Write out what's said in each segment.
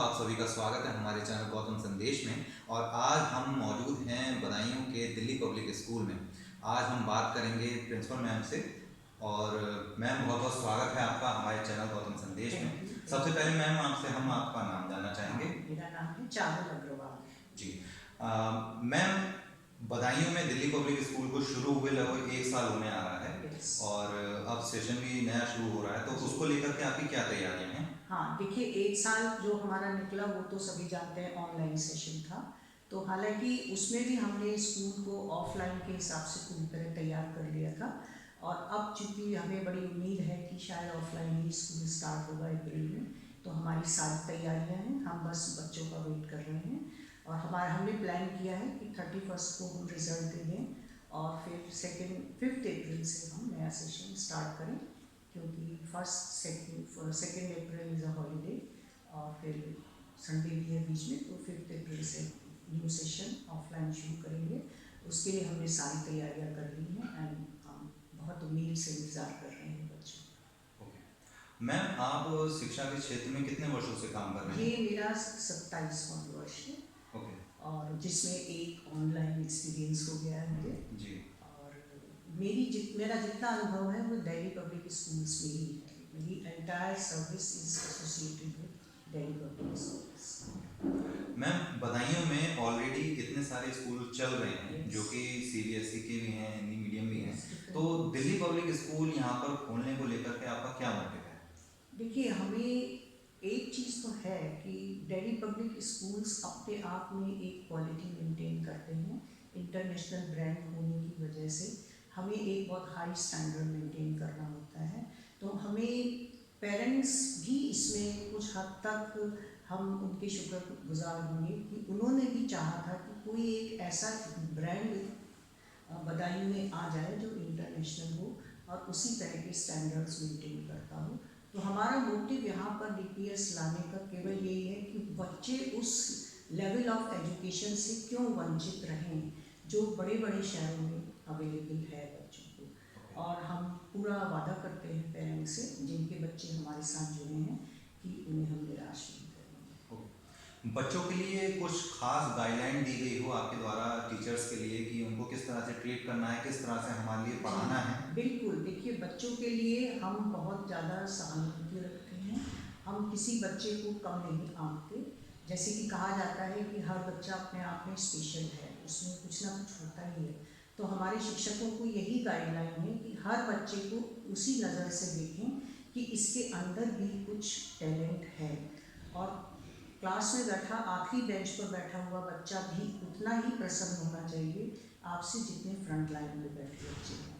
आप सभी का स्वागत है हमारे चैनल गौतम संदेश में। और आज हम मौजूद हैं बदायूं के दिल्ली पब्लिक स्कूल में। आज हम बात करेंगे प्रिंसिपल मैम से। और मैम, बहुत बहुत स्वागत है आपका हमारे चैनल गौतम संदेश में। सबसे पहले मैम, आपसे हम आपका नाम जानना चाहेंगे। मेरा नाम है चारुल अग्रवाल जी। मैम, बदायूं में दिल्ली पब्लिक स्कूल को शुरू हुए लगभग 1 साल होने आ रहा है। Yes. और अब सेशन भी नया शुरू हो रहा है, तो उसको लेकर के आपकी क्या तैयारियां हैं? हाँ, देखिए 1 साल जो हमारा निकला वो तो सभी जानते हैं ऑनलाइन सेशन था। तो हालांकि उसमें भी हमने स्कूल को ऑफलाइन के हिसाब से पूरी तरह तैयार कर लिया था। और अब चूँकि हमें बड़ी उम्मीद है कि शायद ऑफलाइन ही स्कूल स्टार्ट होगा अप्रैल में, तो हमारी सारी तैयारियां हैं, हम बस बच्चों का वेट कर रहे हैं। और हमने प्लान किया है कि 31 को हम रिज़ल्ट दे दें और फिर 5 अप्रैल से हम नया सेशन स्टार्ट करें, क्योंकि second April is a holiday और फिर संडे भी है बीच में, तो 5 अप्रैल से न्यू सेशन ऑफलाइन शुरू करेंगे। उसके लिए हमने सारी तैयारियां कर ली हैं एंड हम बहुत उम्मीद से इंतज़ार कर रहे हैं बच्चों। मैम, आप शिक्षा के क्षेत्र में कितने वर्षों से काम कर रहे हैं? ये मेरा 27वां वर्ष है। ओके। और जिसमें एक ऑनलाइन एक्सपीरियंस हो गया है मुझे। जी। और मेरा जितना अनुभव है वो दिल्ली पब्लिक स्कूल्स में ही है। मेरी entire service is associated with Delhi public schools. Ma'am, Budaun में ऑलरेडी इतने सारे स्कूल चल रहे हैं जो कि सीबीएसई के भी हैं, हिंदी मीडियम भी हैं, तो दिल्ली पब्लिक स्कूल यहाँ पर खोलने को लेकर के आपका क्या मोटिव है? देखिए, हमें एक चीज़ तो है कि दिल्ली पब्लिक स्कूल्स अपने आप में एक क्वालिटी मेंटेन करते हैं। इंटरनेशनल ब्रांड होने की वजह से हमें एक बहुत हाई स्टैंडर्ड मेंटेन करना होता है। तो हमें पेरेंट्स भी इसमें कुछ हद तक हम उनके शुक्रगुजार होंगे कि उन्होंने भी चाहा था कि कोई एक ऐसा ब्रांड बदायूं में आ जाए जो इंटरनेशनल हो और उसी तरह के स्टैंडर्ड्स मेंटेन करता हो। तो हमारा मोटिव यहाँ पर डीपीएस लाने का केवल यही है कि बच्चे उस लेवल ऑफ एजुकेशन से क्यों वंचित रहें जो बड़े बड़े शहरों में अवेलेबल है बच्चों को। और हम पूरा वादा करते हैं पेरेंट्स से जिनके बच्चे हमारे साथ जुड़े हैं कि उन्हें हम निराश नहीं करेंगे। बच्चों के लिए कुछ खास गाइडलाइन दी गई हो आपके द्वारा टीचर्स के लिए कि उनको किस तरह से ट्रीट करना है, किस तरह से हमारे लिए पढ़ाना है? बिल्कुल, देखिए बच्चों के लिए हम बहुत ज़्यादा सहानुभूति रखते हैं। हम किसी बच्चे को कम नहीं आंकते। जैसे कि कहा जाता है कि हर बच्चा अपने आप में स्पेशल है, उसमें कुछ ना कुछ होता ही है। तो हमारे शिक्षकों को यही गाइडलाइन है कि हर बच्चे को उसी नज़र से देखें कि इसके अंदर भी कुछ टैलेंट है। और क्लास में बैठा आखिरी बेंच पर बैठा हुआ बच्चा भी उतना ही प्रसन्न होना चाहिए आपसे जितने फ्रंट लाइन में बैठे बच्चे हैं।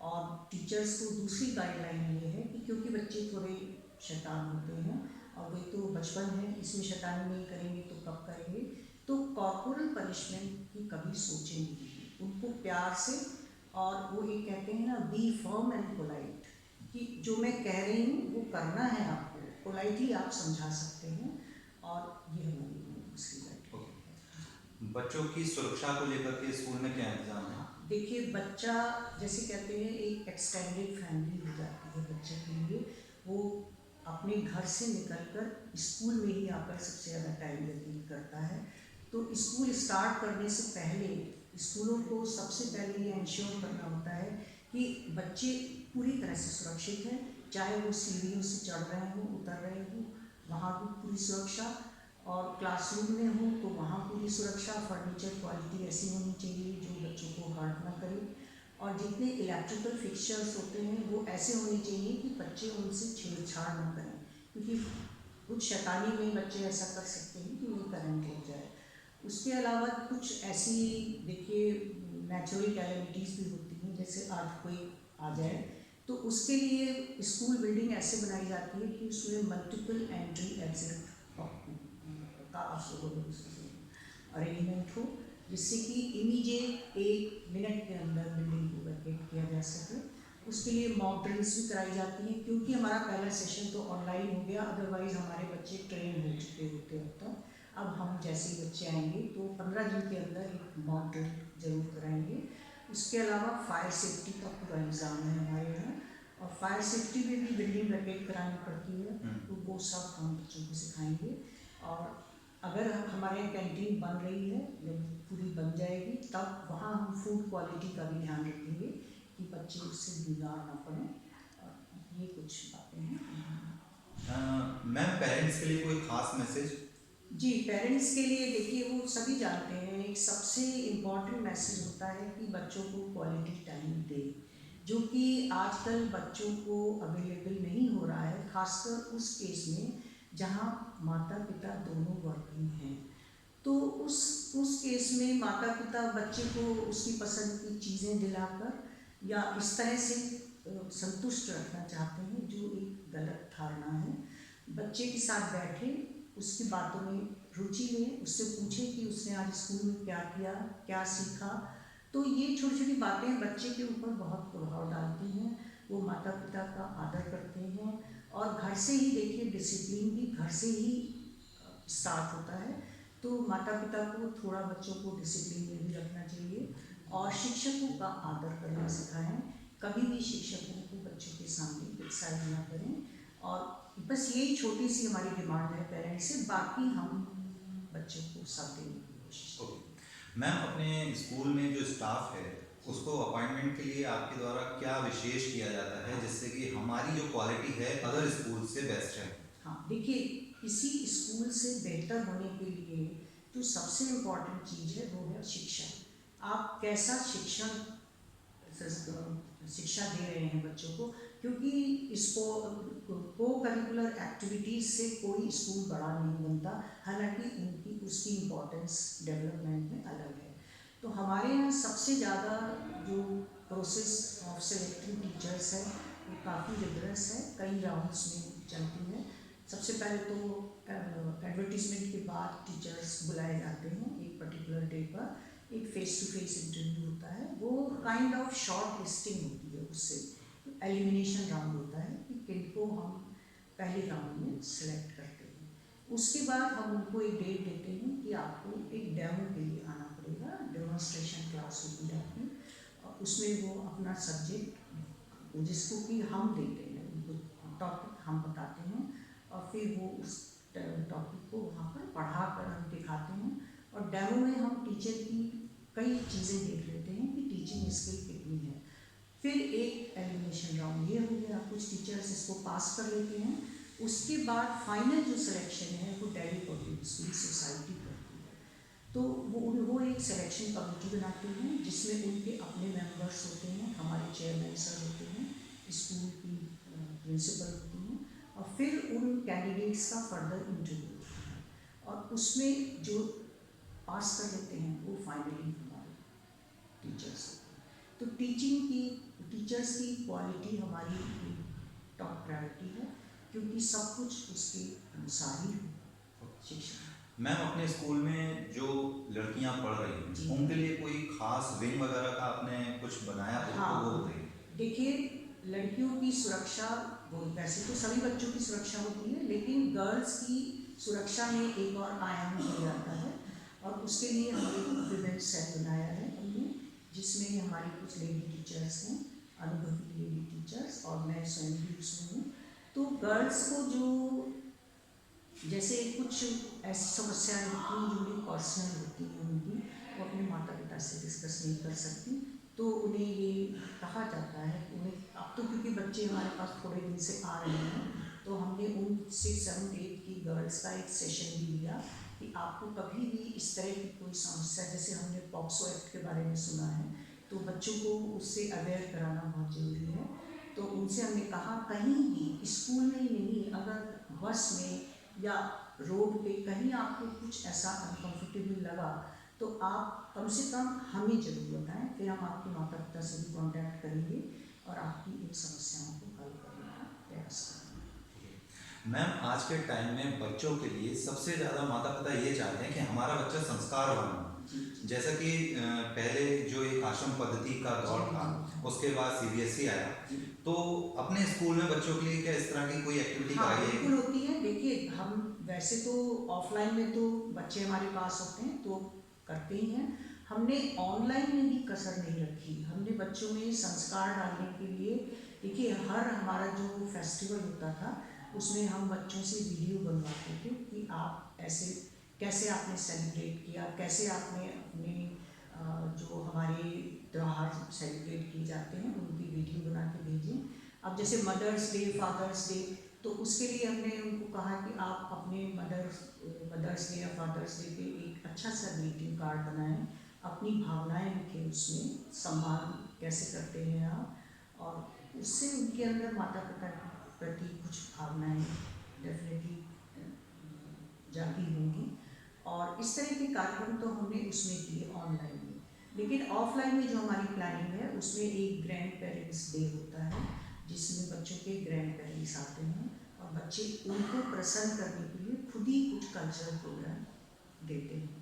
और टीचर्स को दूसरी गाइडलाइन ये है कि क्योंकि बच्चे थोड़े शैतान होते हैं और वे तो बचपन है, इसमें शैतानी नहीं करेंगे तो कब करेंगे, तो कॉर्पोरल पनिशमेंट की कभी सोचें नहीं। उनको प्यार से, और वो ये कहते हैं ना, बी फर्म एंड पोलाइट, कि जो मैं कह रही हूँ वो करना है आपको, पोलाइटली आप समझा सकते हैं। और ये हमारी दूसरी गाइडलाइन। बच्चों की सुरक्षा को लेकर के स्कूल में क्या इंतजाम है? देखिए, बच्चा जैसे कहते हैं एक एक्सटेंडेड फैमिली हो जाती है बच्चे के लिए। वो अपने घर से निकलकर स्कूल में ही आकर सबसे ज़्यादा टाइम व्यतीत करता है। तो स्कूल स्टार्ट करने से पहले स्कूलों को सबसे पहले ये इंश्योर करना होता है कि बच्चे पूरी तरह से सुरक्षित हैं, चाहे वो सीढ़ियों से चढ़ रहे हों, उतर रहे हों, वहाँ भी पूरी सुरक्षा। और क्लासरूम में हो तो वहाँ पूरी सुरक्षा, फर्नीचर क्वालिटी ऐसी होनी चाहिए जो बच्चों को हर्ट ना करे। और जितने इलेक्ट्रिकल फिक्सचर्स होते हैं वो ऐसे होने चाहिए कि बच्चे उनसे छेड़छाड़ ना करें, क्योंकि कुछ शैतानी में बच्चे ऐसा कर सकते हैं कि उन्हें करंट लग जाए। उसके अलावा कुछ ऐसी, देखिए, नेचुरल कैलेमिटीज़ भी होती हैं, जैसे आज कोई आ जाए तो उसके लिए स्कूल बिल्डिंग ऐसे बनाई जाती है कि उसमें मल्टीपल एंट्री एग्जिट का अरेंजमेंट हो, जिससे कि इमीडिएट 1 मिनट के अंदर बिल्डिंग को वैकेट किया जा सके। उसके लिए मॉक ड्रिल्स भी कराई जाती हैं, क्योंकि हमारा पहला सेशन तो ऑनलाइन हो गया, अदरवाइज़ हमारे बच्चे ट्रेन हो चुके होते अब तक। अब हम जैसे ही बच्चे आएंगे तो 15 दिन के अंदर एक मॉक ड्रिल जरूर कराएंगे। उसके अलावा फायर सेफ्टी का पूरा इंतजाम है हमारे यहाँ, और फायर सेफ्टी में भी बिल्डिंग वैकेट करानी पड़ती है, तो वो सब हम बच्चों को सिखाएंगे। और अगर हमारे यहाँ कैंटीन बन रही है, जब पूरी बन जाएगी तब वहाँ हम फूड क्वालिटी का भी ध्यान रखेंगे कि बच्चे उससे बीमार ना पड़ें। और ये कुछ बातें हैं। मैम, पेरेंट्स के लिए कोई खास मैसेज? जी, पेरेंट्स के लिए देखिए, वो सभी जानते हैं एक सबसे इम्पॉर्टेंट मैसेज होता है कि बच्चों को क्वालिटी टाइम दें, जो कि आजकल बच्चों को अवेलेबल नहीं हो रहा है, खासकर उस केस में जहाँ माता पिता दोनों वर्किंग हैं। तो उस केस में माता पिता बच्चे को उसकी पसंद की चीज़ें दिलाकर या इस तरह से संतुष्ट रखना चाहते हैं, जो एक गलत धारणा है। बच्चे के साथ बैठे, उसकी बातों में रुचि लें, उससे पूछें कि उसने आज स्कूल में क्या किया, क्या सीखा। तो ये छोटी छोटी बातें बच्चे के ऊपर बहुत प्रभाव डालती हैं। वो माता पिता का आदर करते हैं और घर से ही देखिए, डिसिप्लिन भी घर से ही स्टार्ट होता है। तो माता पिता को थोड़ा बच्चों को डिसिप्लिन में भी रखना चाहिए और शिक्षकों का आदर करना सिखाएं। कभी भी शिक्षकों को बच्चों के सामने क्रिटिसाइज ना करें। और बस यही छोटी सी हमारी डिमांड है पेरेंट्स से, बाकी हम बच्चों को साथ देने की कोशिश करें। मैम, अपने स्कूल में जो स्टाफ है उसको अपॉइंटमेंट के लिए आपके द्वारा क्या विशेष किया जाता है जिससे कि हमारी जो क्वालिटी है अदर स्कूल से बेस्ट है? हाँ, देखिए, किसी स्कूल से बेहतर होने के लिए जो सबसे इम्पॉर्टेंट चीज़ है वो है शिक्षा। आप कैसा शिक्षा दे रहे हैं बच्चों को, क्योंकि इसको को करिकुलर एक्टिविटीज़ से कोई स्कूल बड़ा नहीं बनता, हालांकि उसकी इम्पोर्टेंस डेवलपमेंट में अलग है। तो हमारे यहाँ सबसे ज़्यादा जो प्रोसेस ऑफ सेलेक्टिंग टीचर्स है वो काफ़ी रिगरस है, कई राउंड्स में चलती है। सबसे पहले तो एडवर्टीजमेंट के बाद टीचर्स बुलाए जाते हैं एक पर्टिकुलर डे पर, एक फेस टू फेस इंटरव्यू होता है, वो काइंड ऑफ शॉर्ट लिस्टिंग होती है, उससे एलिमिनेशन राउंड होता है कि किनको हम पहले राउंड में सेलेक्ट करते हैं। उसके बाद हम उनको एक डेट देते हैं कि आपको एक डेमो के लिए आना पड़ेगा, डेमोन्स्ट्रेशन क्लास होती है आपकी, और उसमें वो अपना सब्जेक्ट जिसको कि हम देते हैं, उनको टॉपिक हम बताते हैं और फिर वो उस टॉपिक को वहाँ पर पढ़ा कर हम दिखाते हैं। और डेमो में हम टीचर की कई चीज़ें देख लेते हैं कि टीचिंग स्किल कितनी है। फिर एक एलिमिनेशन राउंड ये हो गया, कुछ टीचर्स इसको पास कर लेते हैं। उसके बाद फाइनल जो सिलेक्शन है वो दिल्ली पब्लिक स्कूल सोसाइटी करती है। तो वो एक सिलेक्शन कमेटी बनाते हैं जिसमें उनके अपने मेंबर्स होते हैं, हमारे चेयरमैन सर होते हैं, स्कूल की प्रिंसिपल होती हैं, और फिर उन कैंडिडेट्स का फर्दर इंटरव्यू होता है और उसमें जो पास कर लेते हैं वो फाइनली हमारे टीचर्स होते हैं। तो टीचर्स की क्वालिटी हमारी टॉप प्रायोरिटी है, क्योंकि सब कुछ उसके अनुसार ही हो शिक्षा। मैम, अपने स्कूल में जो लड़कियां पढ़ रही हैं उनके लिए कोई खास विंग वगैरह का आपने कुछ बनाया हो? हाँ, तो वो बताइए। देखिए, लड़कियों की सुरक्षा, वो वैसे तो सभी बच्चों की सुरक्षा होती है, लेकिन गर्ल्स की सुरक्षा में एक और आयाम दिया जाता है और उसके लिए हमने विमेन सेल बनाया है हमने, जिसमें हमारी कुछ लेडी टीचर्स हैं, अनुभवी लेडी टीचर्स, और मैं स्वयं भी उसमें हूँ। तो गर्ल्स को जो जैसे कुछ ऐसी समस्याएं होती हैं जो उनकी पर्सनल होती हैं, उनकी वो अपने माता पिता से डिस्कस नहीं कर सकती, तो उन्हें ये कहा जाता है उन्हें, अब तो क्योंकि बच्चे हमारे पास थोड़े दिन से आ रहे हैं, तो हमने उन 6, 7, 8 की गर्ल्स का एक सेशन भी लिया कि आपको कभी भी इस तरह की कोई समस्या, जैसे हमने पॉक्सो एक्ट के बारे में सुना है, तो बच्चों को उससे अवेयर कराना बहुत ज़रूरी है। तो उनसे हमने कहा कहीं भी स्कूल में ही नहीं, अगर बस में या रोड पे कहीं आपको कुछ ऐसा अनकंफर्टेबल लगा तो आप कम से कम हमें जरूर बताएं, फिर हम आपके माता पिता से भी कांटेक्ट करेंगे और आपकी इन समस्याओं को हल करने का प्रयास करेंगे। मैम, आज के टाइम में बच्चों के लिए सबसे ज़्यादा माता पिता ये चाहते हैं कि हमारा बच्चा संस्कारवान हो। जैसा कि पहले जो एक आश्रम पद्धति का दौर था, उसके बाद सीबीएसई आया, तो अपने स्कूल में बच्चों के लिए क्या इस तरह की कोई एक्टिविटी कराई है? बिल्कुल होती है। देखिए, हम वैसे तो ऑफलाइन में तो बच्चे हमारे पास होते हैं तो करते ही हैं, हमने ऑनलाइन में भी कसर नहीं रखी। हमने बच्चों में संस्कार डालने के लिए, देखिए, हर हमारा जो फेस्टिवल होता था उसमें हम बच्चों से वीडियो बनवाते थे कि आप ऐसे कैसे आपने सेलिब्रेट किया, कैसे आपने अपने जो हमारे त्यौहार सेलिब्रेट किए जाते हैं उनकी वीडियो बना के भेजें। अब जैसे मदर्स डे, फादर्स डे, तो उसके लिए हमने उनको कहा कि आप अपने मदर्स डे या फादर्स डे पे एक अच्छा सा ग्रीटिंग कार्ड बनाएं, अपनी भावनाएं लिखें, उसमें सम्मान कैसे करते हैं आप, और उससे उनके अंदर माता पिता के प्रति कुछ भावनाएं डेफिनेटली जागी होंगी। और इस तरह के कार्यक्रम तो हमने उसमें किए ऑनलाइन में, लेकिन ऑफलाइन में जो हमारी प्लानिंग है उसमें एक ग्रैंड पेरेंट्स डे होता है जिसमें बच्चों के ग्रैंड पेरेंट्स आते हैं और बच्चे उनको प्रसन्न करने के लिए खुद ही कुछ कल्चरल प्रोग्राम देते हैं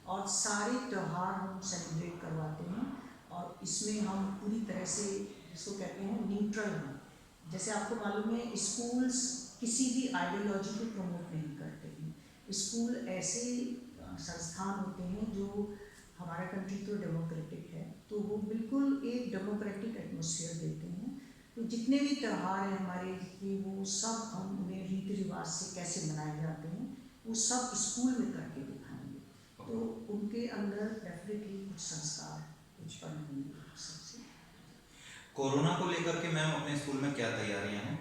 और सारे त्यौहार हम सेलिब्रेट करवाते हैं। और इसमें हम पूरी तरह से जिसको कहते हैं न्यूट्रल हैं। जैसे आपको मालूम है स्कूल्स किसी भी आइडियोलॉजी को प्रमोट नहीं करते हैं। स्कूल ऐसे संस्थान होते हैं जो, हमारा कंट्री तो डेमोक्रेटिक है, तो वो बिल्कुल एक डेमोक्रेटिक एटमॉस्फेयर देते हैं। तो जितने भी त्यौहार हैं हमारे, वो सब हम उन्हें रीति रिवाज से कैसे मनाए जाते हैं वो सब स्कूल में करके दिखाएंगे, तो उनके अंदर डेफिनेटली कुछ संस्कार उत्पन्न होंगे सबसे। कोरोना को लेकर के मैम अपने स्कूल में क्या तैयारियां हैं?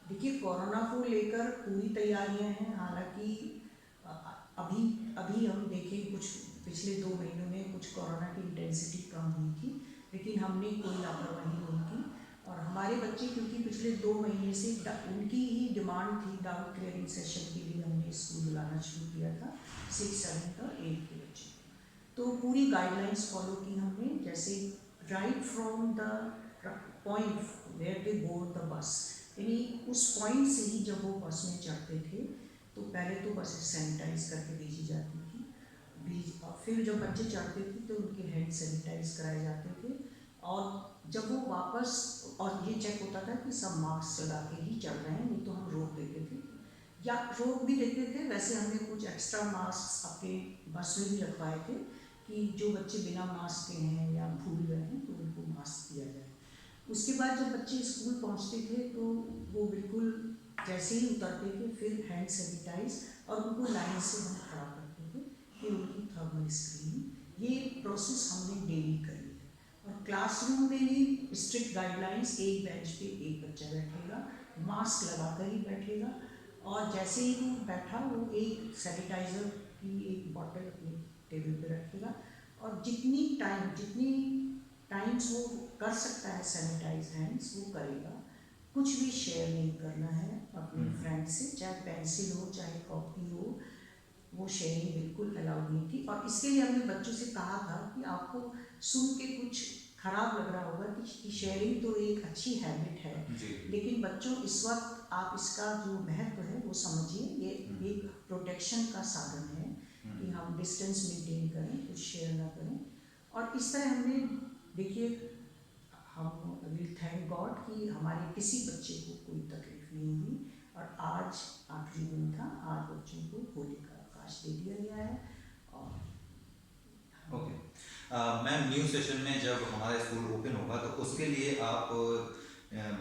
देखिए, कोरोना को लेकर पूरी तैयारियां हैं। हालांकि अभी अभी हम देखें कुछ पिछले 2 महीनों में कुछ कोरोना की इंटेंसिटी कम हुई थी, लेकिन हमने कोई लापरवाही नहीं की। और हमारे बच्चे क्योंकि पिछले 2 महीने से उनकी ही डिमांड थी, डाउट क्लियरिंग सेशन के लिए हमने स्कूल बुलाना शुरू किया था 6, 7 और 8 के बच्चे। तो पूरी गाइडलाइंस फॉलो की हमने, जैसे right from the point where they board the bus, यानी उस पॉइंट से ही जब वो बस में चढ़ते थे तो पहले तो बसें सैनिटाइज करके भेजी जाती थी, और फिर जब बच्चे चढ़ते थे तो उनके हैंड सैनिटाइज कराए जाते थे, और जब वो वापस, और ये चेक होता था कि सब मास्क लगा के ही चढ़ रहे हैं, नहीं तो हम रोक देते थे, या रोक भी देते थे। वैसे हमने कुछ एक्स्ट्रा मास्क अपने बस में भी रखवाए थे कि जो बच्चे बिना मास्क के हैं या भूल गए हैं तो उनको मास्क दिया जाए। उसके बाद जब बच्चे स्कूल पहुंचते थे तो वो बिल्कुल जैसे ही उतरते थे फिर हैंड सैनिटाइज, और उनको लाइन से हम खड़ा करते थे, फिर उनकी थर्मल स्क्रीनिंग, ये प्रोसेस हमने डेली करी है। और क्लासरूम में भी स्ट्रिक्ट गाइडलाइंस, एक बेंच पे एक बच्चा बैठेगा, मास्क लगा कर ही बैठेगा, और जैसे ही वो बैठा वो एक सैनिटाइज़र की एक बॉटल अपने टेबल पे रखेगा, और जितनी टाइम्स वो कर सकता है सैनिटाइज हैंड्स वो करेगा। कुछ भी शेयर नहीं करना है अपने फ्रेंड से, चाहे पेंसिल हो चाहे कॉपी हो, वो शेयरिंग बिल्कुल अलाउड नहीं थी। और इसके लिए हमने बच्चों से कहा था कि आपको सुन के कुछ खराब लग रहा होगा कि शेयरिंग तो एक अच्छी हैबिट है, लेकिन बच्चों इस वक्त आप इसका जो महत्व है वो समझिए, ये एक प्रोटेक्शन का साधन है कि हम डिस्टेंस मेंटेन करें, कुछ शेयर ना करें। और इस तरह हमने, देखिए, हम विल थैंक गॉड कि हमारे किसी बच्चे को कोई तकलीफ नहीं हुई, और आज आखिरी दिन था, आज बच्चों को होली का अवकाश दे दिया गया है। और ओके मैम, न्यू सेशन में जब हमारा स्कूल ओपन होगा तो उसके लिए आप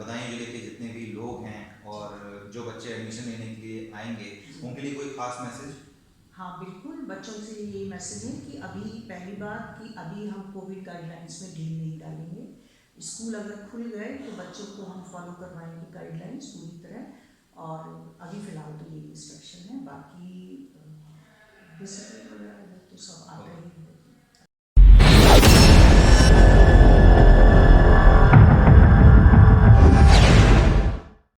बदायूं जिले के जितने भी लोग हैं और जो बच्चे एडमिशन लेने के लिए आएंगे उनके लिए कोई खास मैसेज? हाँ बिल्कुल, बच्चों से ये मैसेज है कि अभी पहली बात कि अभी हम कोविड गाइडलाइंस में ढील नहीं डालेंगे। स्कूल अगर खुल गए तो बच्चों को हम फॉलो करवाएंगे गाइडलाइंस पूरी तरह, और अभी फ़िलहाल तो ये इंस्ट्रक्शन है, बाकी डिसिप्लिन वगैरह तो सब